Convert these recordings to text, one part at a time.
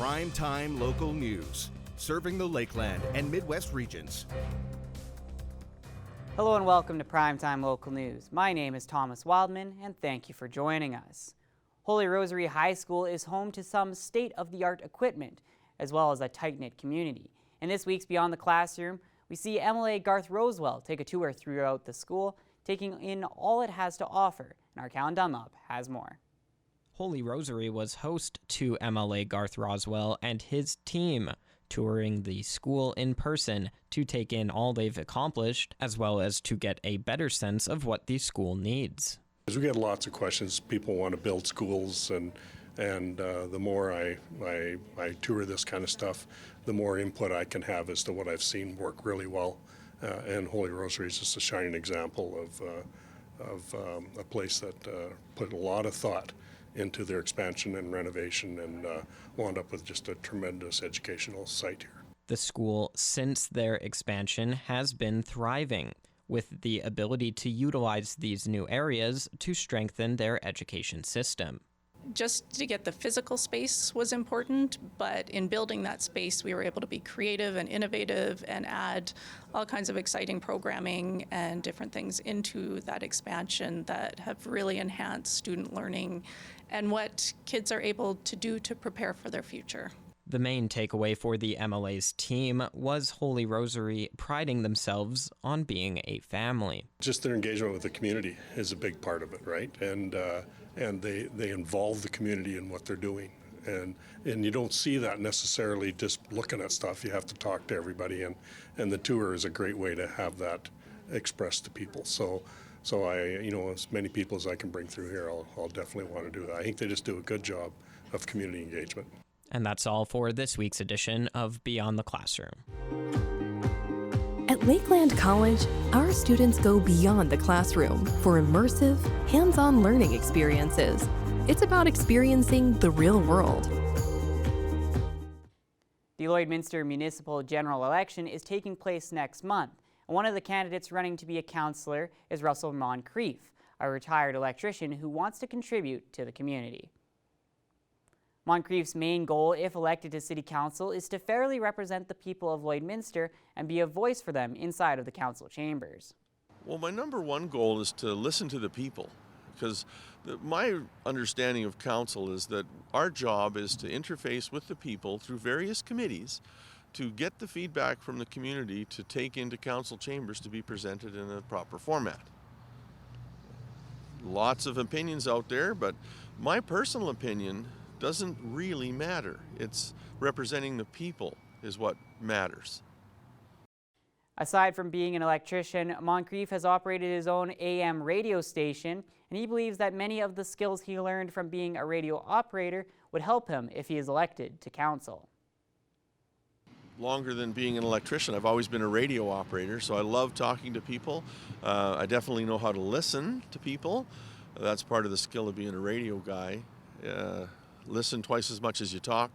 Primetime local news, serving the Lakeland and Midwest regions. Hello and welcome to Primetime Local News. My name is Thomas Wildman and thank you for joining us. Holy Rosary High School is home to some state-of-the-art equipment as well as a tight-knit community. In this week's Beyond the Classroom, we see MLA Garth Rosewell take a tour throughout the school, taking in all it has to offer, and our Callan Dunlop has more. Holy Rosary was host to MLA Garth Roswell and his team, touring the school in person to take in all they've accomplished, as well as to get a better sense of what the school needs. We get lots of questions. People want to build schools, and the more I tour this kind of stuff, the more input I can have as to what I've seen work really well. And Holy Rosary is just a shining example of a place that put a lot of thought into their expansion and renovation and wound up with just a tremendous educational site here. The school, since their expansion, has been thriving, with the ability to utilize these new areas to strengthen their education system. Just to get the physical space was important, but in building that space, we were able to be creative and innovative and add all kinds of exciting programming and different things into that expansion that have really enhanced student learning and what kids are able to do to prepare for their future. The main takeaway for the MLA's team was Holy Rosary priding themselves on being a family. Just their engagement with the community is a big part of it, right? And they involve the community in what they're doing. And you don't see that necessarily just looking at stuff. You have to talk to everybody, and the tour is a great way to have that expressed to people. So I, as many people as I can bring through here, I'll definitely want to do that. I think they just do a good job of community engagement. And that's all for this week's edition of Beyond the Classroom. At Lakeland College, our students go beyond the classroom for immersive, hands-on learning experiences. It's about experiencing the real world. The Lloydminster Municipal General Election is taking place next month, and one of the candidates running to be a councillor is Russell Moncrief, a retired electrician who wants to contribute to the community. Moncrief's main goal, if elected to City Council, is to fairly represent the people of Lloydminster and be a voice for them inside of the council chambers. Well, my number one goal is to listen to the people, because my understanding of council is that our job is to interface with the people through various committees to get the feedback from the community to take into council chambers to be presented in a proper format. Lots of opinions out there, but my personal opinion doesn't really matter. It's representing the people is what matters. Aside from being an electrician, Moncrief has operated his own AM radio station, and he believes that many of the skills he learned from being a radio operator would help him if he is elected to council. Longer than being an electrician, I've always been a radio operator, so I love talking to people. I definitely know how to listen to people. That's part of the skill of being a radio guy. Listen twice as much as you talk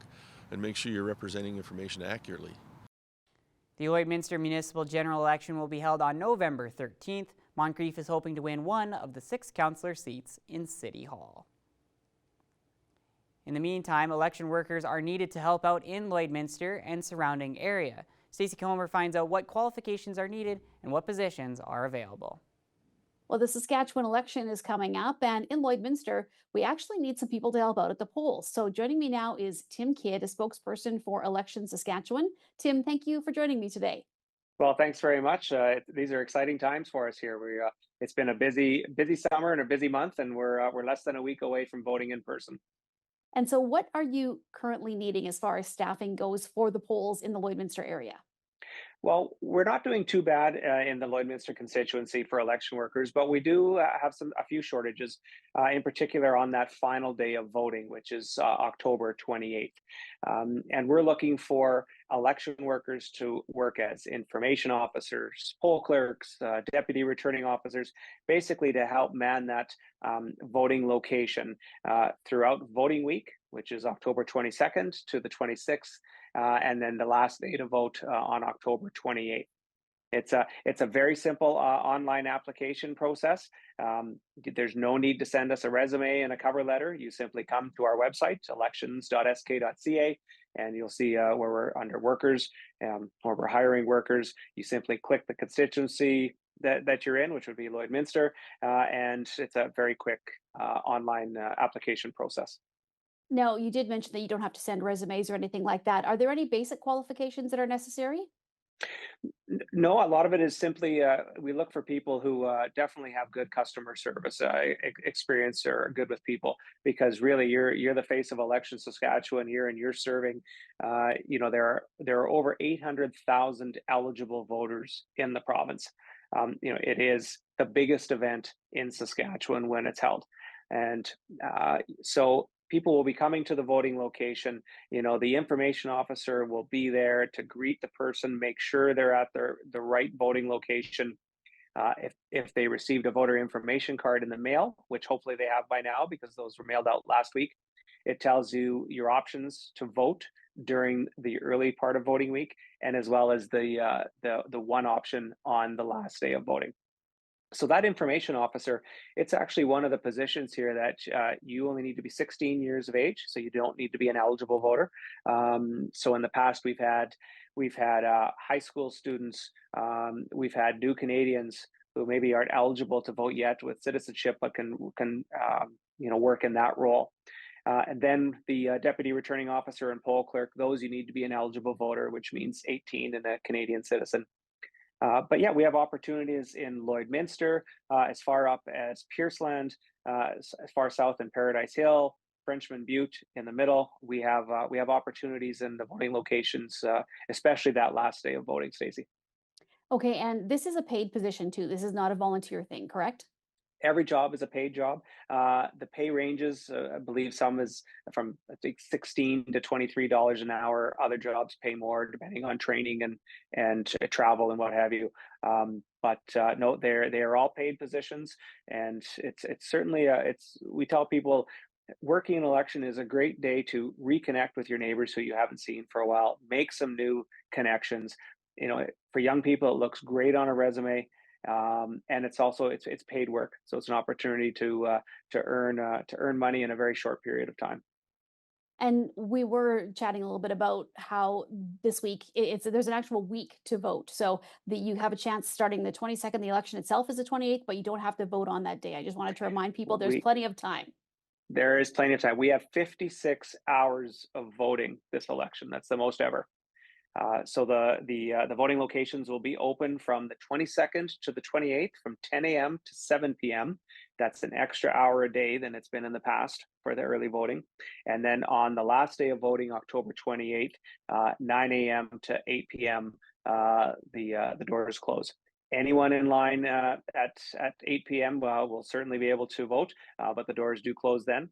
and make sure you're representing information accurately. The Lloydminster Municipal General Election will be held on November 13th. Moncrief is hoping to win one of the 6 councillor seats in City Hall. In the meantime, election workers are needed to help out in Lloydminster and surrounding area. Stacey Comer finds out what qualifications are needed and what positions are available. Well, the Saskatchewan election is coming up, and in Lloydminster, we actually need some people to help out at the polls. So joining me now is Tim Kidd, a spokesperson for Election Saskatchewan. Tim, thank you for joining me today. Well, thanks very much. These are exciting times for us here. It's been a busy summer and a busy month, and we're less than a week away from voting in person. And so what are you currently needing as far as staffing goes for the polls in the Lloydminster area? Well, we're not doing too bad in the Lloydminster constituency for election workers, but we do have a few shortages, in particular on that final day of voting, which is October 28th. And we're looking for election workers to work as information officers, poll clerks, deputy returning officers, basically to help man that voting location throughout voting week, which is October 22nd to the 26th. And then the last day to vote on October 28th. It's a very simple online application process. There's no need to send us a resume and a cover letter. You simply come to our website, elections.sk.ca, and you'll see where we're under workers, where we're hiring workers. You simply click the constituency that you're in, which would be Lloydminster, and it's a very quick online application process. Now, you did mention that you don't have to send resumes or anything like that. Are there any basic qualifications that are necessary? No, a lot of it is simply we look for people who definitely have good customer service experience or are good with people, because really you're the face of Election Saskatchewan here, and you're serving. There are over 800,000 eligible voters in the province. It is the biggest event in Saskatchewan when it's held, and so people will be coming to the voting location. The information officer will be there to greet the person, make sure they're at the right voting location. If they received a voter information card in the mail, which hopefully they have by now because those were mailed out last week, it tells you your options to vote during the early part of voting week, and as well as the one option on the last day of voting. So that information officer, it's actually one of the positions here that you only need to be 16 years of age, so you don't need to be an eligible voter. So in the past, we've had high school students, we've had new Canadians who maybe aren't eligible to vote yet with citizenship, but can work in that role. And then the deputy returning officer and poll clerk, those you need to be an eligible voter, which means 18 and a Canadian citizen. But yeah, we have opportunities in Lloydminster, as far up as Pierceland, as far south in Paradise Hill, Frenchman Butte in the middle. We have opportunities in the voting locations, especially that last day of voting, Stacey. Okay, and this is a paid position too. This is not a volunteer thing, correct? Every job is a paid job. The pay ranges, I believe some is from, I think, $16 to $23 an hour. Other jobs pay more depending on training and travel and what have you. But no, they are all paid positions, and it's certainly we tell people working an election is a great day to reconnect with your neighbors who you haven't seen for a while, make some new connections. For young people, it looks great on a resume. And it's also it's paid work, so it's an opportunity to earn money in a very short period of time. And we were chatting a little bit about how this week there's an actual week to vote, so that you have a chance starting the 22nd. The election itself is the 28th, but you don't have to vote on that day. I just wanted to remind people there's plenty of time. There is plenty of time. We have 56 hours of voting this election. That's the most ever. So the voting locations will be open from the 22nd to the 28th from 10 a.m. to 7 p.m. That's an extra hour a day than it's been in the past for the early voting. And then on the last day of voting, October 28th, 9 a.m. to 8 p.m., the doors close. Anyone in line at 8 p.m. Will certainly be able to vote, but the doors do close then.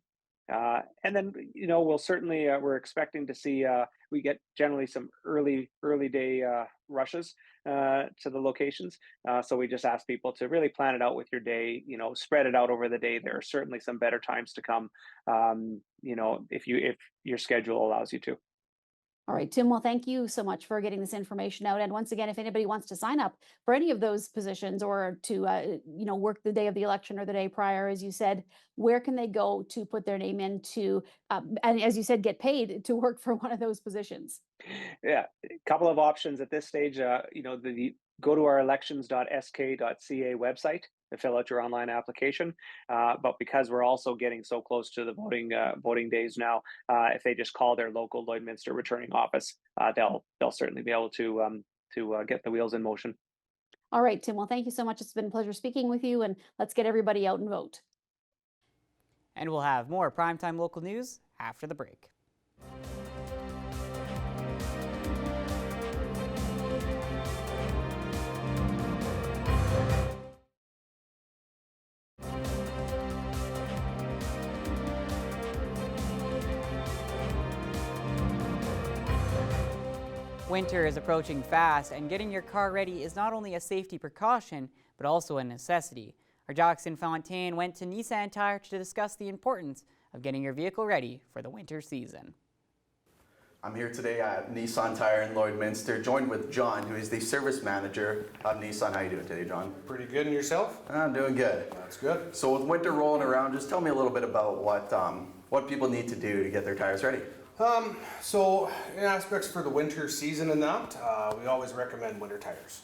And then, we'll certainly, we're expecting to see, we get generally some early day rushes to the locations. So we just ask people to really plan it out with your day, spread it out over the day. There are certainly some better times to come, if your schedule allows you to. All right, Tim, well, thank you so much for getting this information out. And once again, if anybody wants to sign up for any of those positions or to, work the day of the election or the day prior, as you said, where can they go to put their name in to, and as you said, get paid to work for one of those positions? Yeah, a couple of options at this stage. Go to our elections.sk.ca website to fill out your online application. But because we're also getting so close to the voting days now, if they just call their local Lloydminster returning office, they'll certainly be able to get the wheels in motion. All right, Tim. Well, thank you so much. It's been a pleasure speaking with you, and let's get everybody out and vote. And we'll have more primetime local news after the break. Winter is approaching fast, and getting your car ready is not only a safety precaution, but also a necessity. Our Jackson Fontaine went to Nissan Tire to discuss the importance of getting your vehicle ready for the winter season. I'm here today at Nissan Tire in Lloydminster, joined with John, who is the service manager of Nissan. How are you doing today, John? Pretty good, and yourself? I'm doing good. That's good. So with winter rolling around, just tell me a little bit about what people need to do to get their tires ready. So in aspects for the winter season and that, we always recommend winter tires.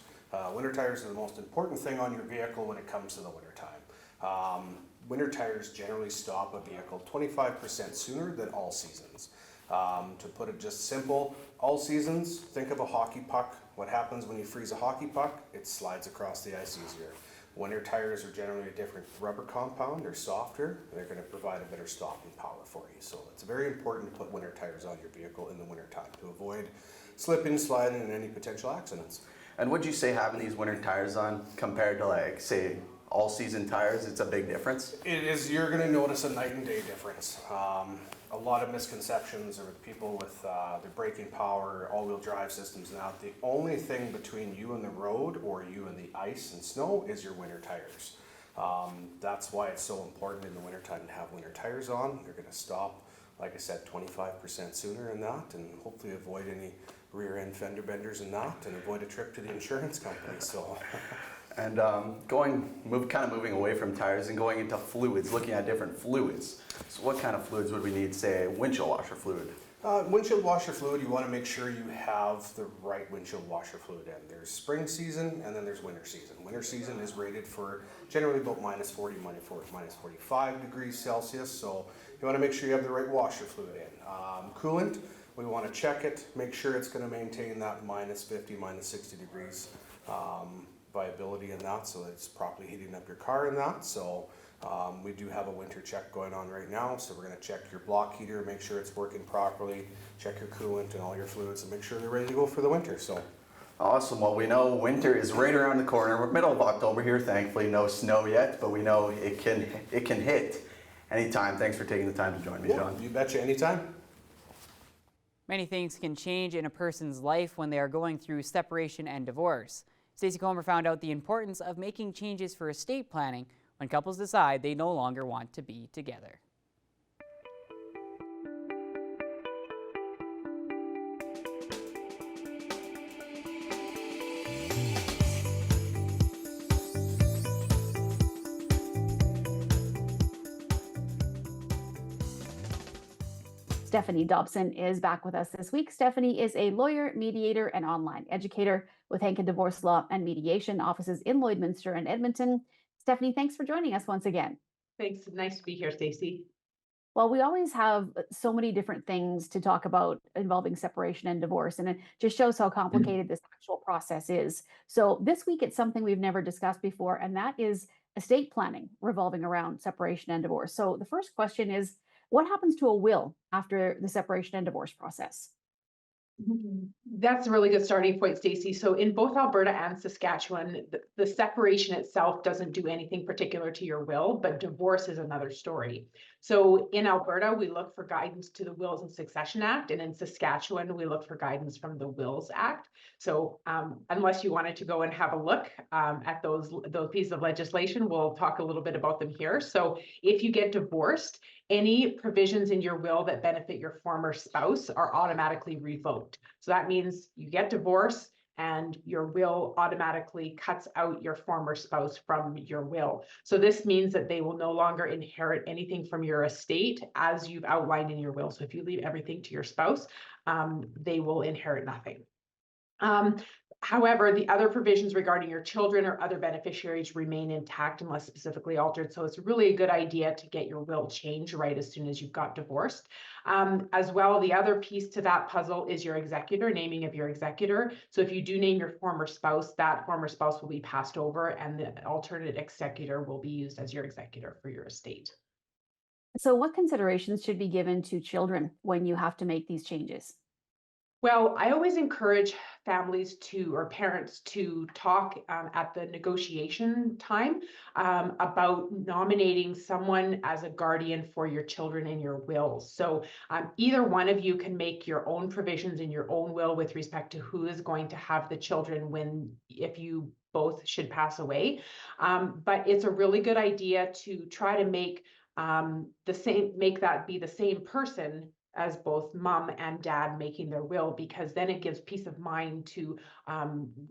Winter tires are the most important thing on your vehicle when it comes to the winter time. Winter tires generally stop a vehicle 25% sooner than all seasons. To put it just simple, all seasons, think of a hockey puck. What happens when you freeze a hockey puck? It slides across the ice easier. Winter tires are generally a different rubber compound. They're softer. They're going to provide a better stopping power for you. So it's very important to put winter tires on your vehicle in the winter time to avoid slipping, sliding, and any potential accidents. And would you say having these winter tires on compared to, like, say, all season tires, it's a big difference? It is. You're going to notice a night and day difference. A lot of misconceptions are with people with their braking power, all-wheel drive systems. Now, the only thing between you and the road or you and the ice and snow is your winter tires. That's why it's so important in the wintertime to have winter tires on. They're going to stop, like I said, 25% sooner in that, and hopefully avoid any rear end fender benders and that, and avoid a trip to the insurance company. So. And moving away from tires and going into fluids, looking at different fluids. So what kind of fluids would we need, say, windshield washer fluid? Windshield washer fluid, you want to make sure you have the right windshield washer fluid in. There's spring season and then there's winter season. Winter season is rated for generally about minus 40, minus 45 degrees Celsius. So you want to make sure you have the right washer fluid in. Coolant, we want to check it, make sure it's going to maintain that minus 50, minus 60 degrees viability in that, so it's properly heating up your car in that. So we do have a winter check going on right now, so we're going to check your block heater, make sure it's working properly, check your coolant and all your fluids, and make sure they're ready to go for the winter. So awesome. Well, we know winter is right around the corner. We're middle of October here, thankfully no snow yet, but we know it can hit anytime. Thanks for taking the time to join me, John. You betcha, anytime. Many things can change in a person's life when they are going through separation and divorce. Stacey Comer found out the importance of making changes for estate planning when couples decide they no longer want to be together. Stephanie Dobson is back with us this week. Stephanie is a lawyer, mediator, and online educator with Hankin Divorce Law and Mediation offices in Lloydminster and Edmonton. Stephanie, thanks for joining us once again. Thanks. Nice to be here, Stacey. Well, we always have so many different things to talk about involving separation and divorce, and it just shows how complicated this actual process is. So this week, it's something we've never discussed before, and that is estate planning revolving around separation and divorce. So the first question is, what happens to a will after the separation and divorce process? That's a really good starting point, Stacey. So in both Alberta and Saskatchewan, the separation itself doesn't do anything particular to your will, but divorce is another story. So in Alberta, we look for guidance to the Wills and Succession Act, and in Saskatchewan, we look for guidance from the Wills Act. So unless you wanted to go and have a look at those pieces of legislation, we'll talk a little bit about them here. So if you get divorced, any provisions in your will that benefit your former spouse are automatically revoked. So that means you get divorced and your will automatically cuts out your former spouse from your will. So this means that they will no longer inherit anything from your estate as you've outlined in your will. So if you leave everything to your spouse, they will inherit nothing. However, the other provisions regarding your children or other beneficiaries remain intact unless specifically altered. So it's really a good idea to get your will changed right as soon as you've got divorced. As well, the other piece to that puzzle is your executor, naming of your executor. So if you do name your former spouse, that former spouse will be passed over and the alternate executor will be used as your executor for your estate. So what considerations should be given to children when you have to make these changes? Well, I always encourage families or parents to talk at the negotiation time about nominating someone as a guardian for your children in your wills. So either one of you can make your own provisions in your own will with respect to who is going to have the children if you both should pass away. But it's a really good idea to try to make that be the same person as both mom and dad making their will, because then it gives peace of mind to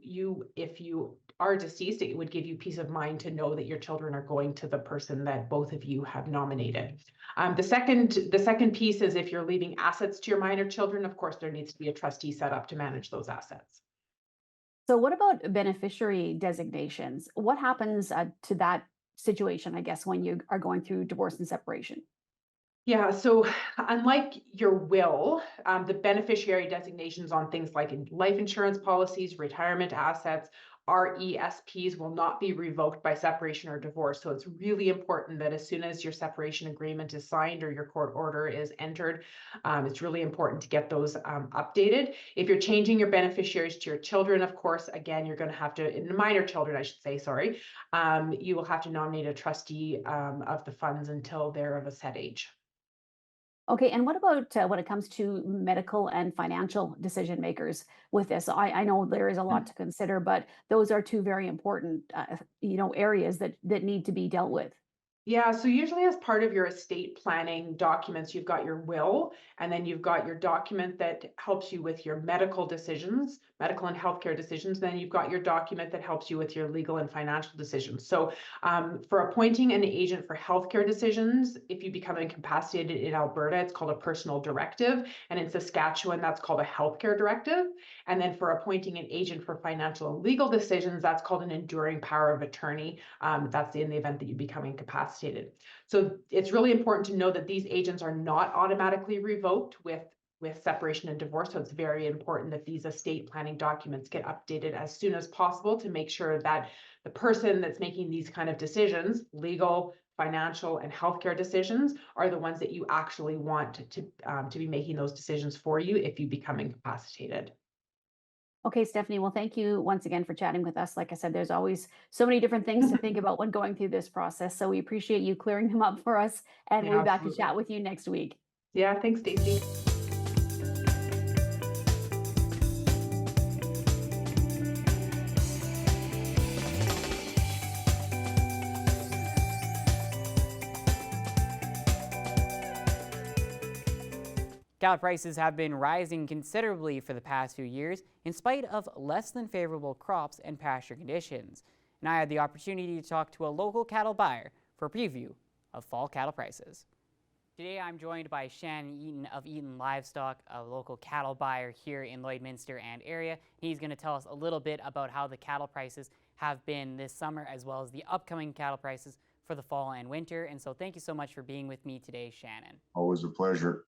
you if you are deceased, it would give you peace of mind to know that your children are going to the person that both of you have nominated. The second piece is if you're leaving assets to your minor children, of course, there needs to be a trustee set up to manage those assets. So what about beneficiary designations? What happens to that situation, I guess, when you are going through divorce and separation? Yeah, so unlike your will, the beneficiary designations on things like life insurance policies, retirement assets, RESPs will not be revoked by separation or divorce. So it's really important that as soon as your separation agreement is signed or your court order is entered, it's really important to get those updated. If you're changing your beneficiaries to your children, of course, again, you're going to have to, in minor children, I should say, sorry, you will have to nominate a trustee of the funds until they're of a set age. Okay, and what about when it comes to medical and financial decision makers with this? I know there is a lot to consider, but those are two very important, areas that need to be dealt with. Yeah, so usually as part of your estate planning documents, you've got your will, and then you've got your document that helps you with your medical decisions, medical and healthcare decisions. Then you've got your document that helps you with your legal and financial decisions. So for appointing an agent for healthcare decisions, if you become incapacitated in Alberta, it's called a personal directive. And in Saskatchewan, that's called a healthcare directive. And then for appointing an agent for financial and legal decisions, that's called an enduring power of attorney. That's in the event that you become incapacitated. So it's really important to know that these agents are not automatically revoked with separation and divorce. So it's very important that these estate planning documents get updated as soon as possible to make sure that the person that's making these kind of decisions, legal, financial, and healthcare decisions, are the ones that you actually want to be making those decisions for you if you become incapacitated. Okay, Stephanie, well, thank you once again for chatting with us. Like I said, there's always so many different things to think about when going through this process. So we appreciate you clearing them up for us, and Yeah, we'll be back to absolutely. chat with you next week. Yeah, thanks, Stacey. Cattle prices have been rising considerably for the past few years in spite of less than favorable crops and pasture conditions. And I had the opportunity to talk to a local cattle buyer for a preview of fall cattle prices. Today I'm joined by Shannon Eaton of Eaton Livestock, a local cattle buyer here in Lloydminster and area. He's going to tell us a little bit about how the cattle prices have been this summer as well as the upcoming cattle prices for the fall and winter. And so thank you so much for being with me today, Shannon. Always a pleasure.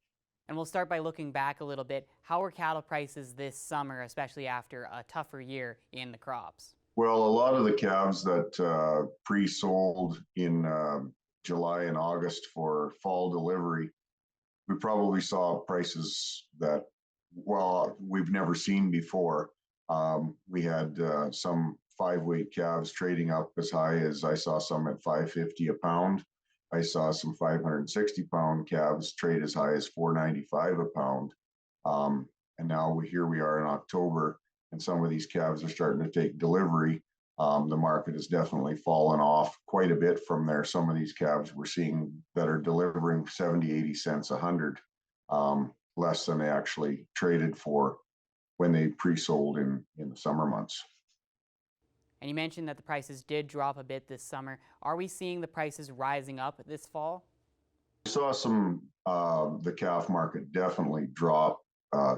And we'll start by looking back a little bit. How were cattle prices this summer, especially after a tougher year in the crops? Well, a lot of the calves that pre-sold in July and August for fall delivery, we probably saw prices that, well, we've never seen before. We had some 5-weight calves trading up as high as, I saw some at $5.50 a pound. I saw some 560-pound calves trade as high as $4.95 a pound. And now here we are in October, and some of these calves are starting to take delivery. The market has definitely fallen off quite a bit from there. Some of these calves we're seeing that are delivering 70, 80 cents a hundred, less than they actually traded for when they pre-sold in the summer months. And you mentioned that the prices did drop a bit this summer. Are we seeing the prices rising up this fall? We saw some, the calf market definitely drop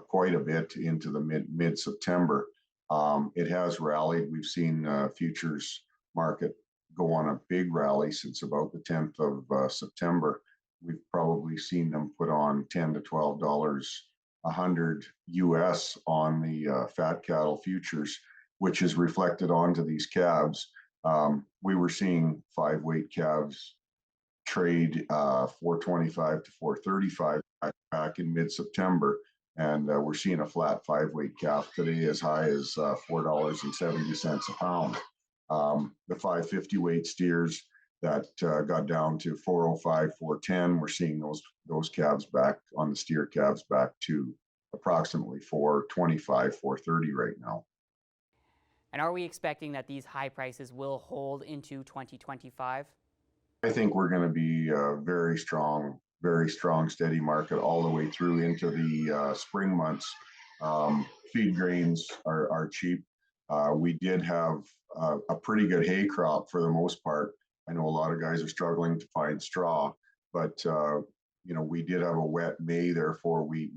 quite a bit into the mid-September. It has rallied. We've seen futures market go on a big rally since about the 10th of September. We've probably seen them put on $10 to $12 a hundred US on the fat cattle futures, which is reflected onto these calves. We were seeing 5-weight calves trade $4.25 to $4.35 back in mid-September, and we're seeing a flat 5-weight calf today as high as $4.70 a pound. The 550 weight steers that got down to $4.05, $4.10, we're seeing those calves back on the steer calves back to approximately $4.25, $4.30 right now. And are we expecting that these high prices will hold into 2025? I think we're going to be a very strong, steady market all the way through into the spring months. Feed grains are cheap. We did have a pretty good hay crop for the most part. I know a lot of guys are struggling to find straw, but we did have a wet May. Therefore, we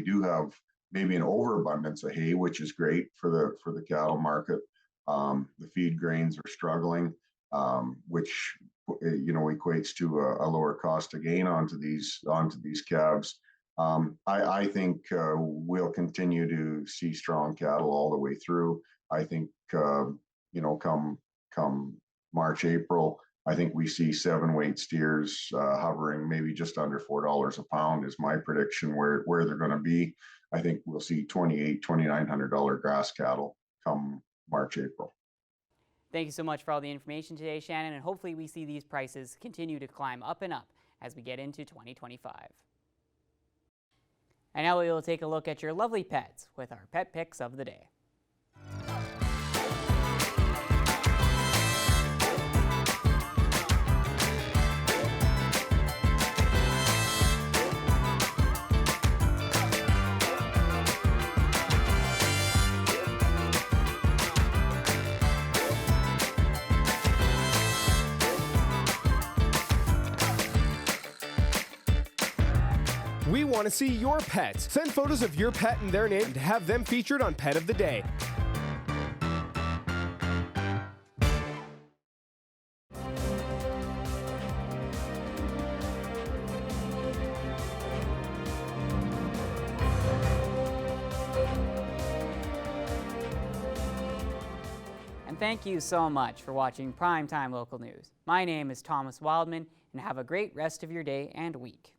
do have maybe an overabundance of hay, which is great for the cattle market. The feed grains are struggling, which equates to a lower cost of gain onto these calves. I think we'll continue to see strong cattle all the way through. I think come March, April, I think we see 7-weight steers hovering maybe just under $4 a pound is my prediction where they're going to be. I think we'll see $2,800, $2,900 grass cattle come March, April. Thank you so much for all the information today, Shannon, and hopefully we see these prices continue to climb up and up as we get into 2025. And now we will take a look at your lovely pets with our pet picks of the day. We want to see your pets. Send photos of your pet and their name to have them featured on Pet of the Day. And thank you so much for watching Primetime Local News. My name is Thomas Wildman, and have a great rest of your day and week.